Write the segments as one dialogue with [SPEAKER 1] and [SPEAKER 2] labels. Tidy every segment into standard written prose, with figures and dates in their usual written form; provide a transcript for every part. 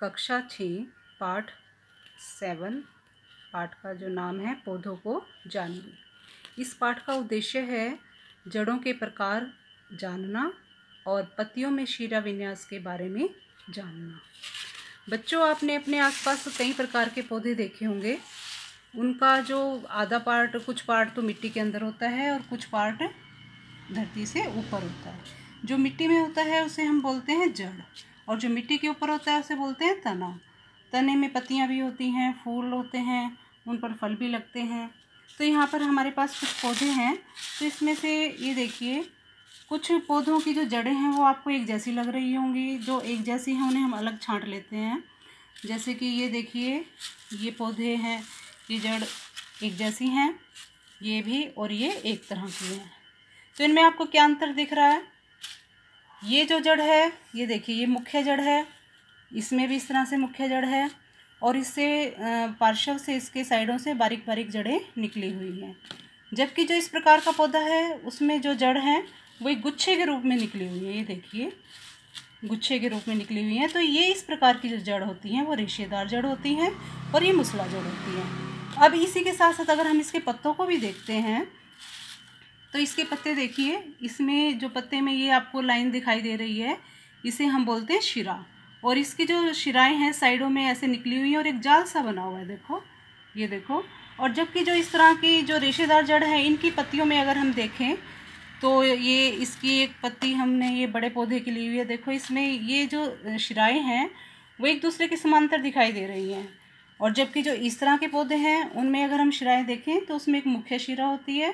[SPEAKER 1] कक्षा 6 पाठ 7 पाठ का जो नाम है पौधों को जानना। इस पाठ का उद्देश्य है जड़ों के प्रकार जानना और पत्तियों में शीरा विन्यास के बारे में जानना। बच्चों, आपने अपने आसपास कई प्रकार के पौधे देखे होंगे। उनका जो आधा पार्ट, कुछ पार्ट तो मिट्टी के अंदर होता है और कुछ पार्ट धरती से ऊपर होता है। जो मिट्टी में होता है उसे हम बोलते हैं जड़, और जो मिट्टी के ऊपर होता है उसे बोलते हैं तना। तने में पत्तियां भी होती हैं, फूल होते हैं, उन पर फल भी लगते हैं। तो यहाँ पर हमारे पास कुछ पौधे हैं। तो इसमें से ये देखिए, कुछ पौधों की जो जड़ें हैं वो आपको एक जैसी लग रही होंगी। जो एक जैसी हैं उन्हें हम अलग छांट लेते हैं। जैसे कि ये देखिए, ये पौधे हैं, ये जड़ एक जैसी हैं, ये भी, और ये एक तरह की हैं। तो इनमें आपको क्या अंतर दिख रहा है? ये जो जड़ है, ये देखिए, ये मुख्य जड़ है, इसमें भी इस तरह से मुख्य जड़ है, और इससे पार्श्व से, इसके साइडों से बारीक बारीक जड़ें निकली हुई हैं। जबकि जो इस प्रकार का पौधा है उसमें जो जड़ है वो एक गुच्छे के रूप में निकली हुई है। ये देखिए, गुच्छे के रूप में निकली हुई है। तो ये इस प्रकार की जो जड़ होती हैं वो रेशेदार जड़ होती हैं, और ये मूसला जड़ होती हैं। अब इसी के साथ साथ अगर हम इसके पत्तों को भी देखते हैं तो इसके पत्ते देखिए, इसमें जो पत्ते में ये आपको लाइन दिखाई दे रही है, इसे हम बोलते हैं शिरा। और इसकी जो शिराएं हैं साइडों में ऐसे निकली हुई हैं, और एक जाल सा बना हुआ है, देखो, ये देखो। और जबकि जो इस तरह की जो रेशेदार जड़ है, इनकी पत्तियों में अगर हम देखें तो ये, इसकी एक पत्ती हमने ये बड़े पौधे की ली हुई है, देखो, इसमें ये जो शिराएं हैं वो एक दूसरे के समांतर दिखाई दे रही हैं। और जबकि जो इस तरह के पौधे हैं उनमें अगर हम शिराएं देखें तो उसमें एक मुख्य शिरा होती है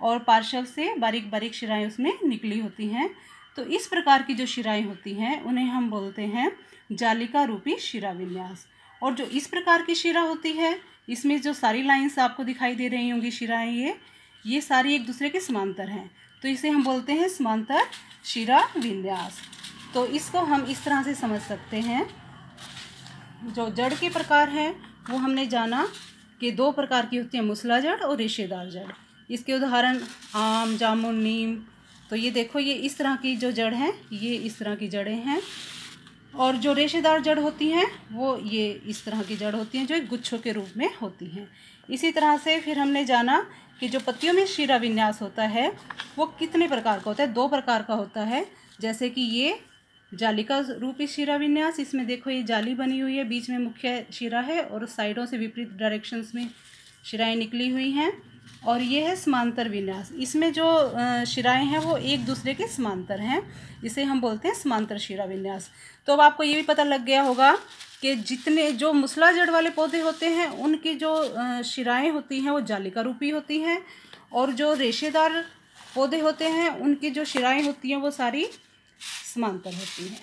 [SPEAKER 1] और पार्श्व से बारीक बारीक शिराएं उसमें निकली होती हैं। तो इस प्रकार की जो शिराएं होती हैं उन्हें हम बोलते हैं जालिका रूपी शिरा विन्यास। और जो इस प्रकार की शिरा होती है, इसमें जो सारी लाइंस आपको दिखाई दे रही होंगी शिराएं, ये सारी एक दूसरे के समांतर हैं। तो इसे हम बोलते हैं समांतर शिरा विन्यास। तो इसको हम इस तरह से समझ सकते हैं, जो जड़ के प्रकार हैं वो हमने जाना कि 2 प्रकार की होती है, मूसला जड़ और रेशेदार जड़। इसके उदाहरण आम, जामुन, नीम। तो ये देखो, ये इस तरह की जो जड़ हैं, ये इस तरह की जड़ें हैं। और जो रेशेदार जड़ होती हैं वो ये इस तरह की जड़ होती हैं, जो एक गुच्छों के रूप में होती हैं। इसी तरह से फिर हमने जाना कि जो पत्तियों में शिरा विन्यास होता है वो कितने प्रकार का होता है? 2 प्रकार का होता है। जैसे कि ये जालिका रूपी शिरा विन्यास, इसमें देखो ये जाली बनी हुई है, बीच में मुख्य शिरा है और साइडों से विपरीत डायरेक्शंस में शिराएं निकली हुई हैं। और ये है समांतर विन्यास, इसमें जो शिराएं हैं वो एक दूसरे के समांतर हैं, इसे हम बोलते हैं समांतर शिरा विन्यास। तो अब आपको ये भी पता लग गया होगा कि जितने जो मूसला जड़ वाले पौधे होते हैं उनकी जो शिराएं होती हैं वो जालिका रूपी होती हैं, और जो रेशेदार पौधे होते हैं उनकी जो शिराएं होती हैं वो सारी समांतर होती हैं।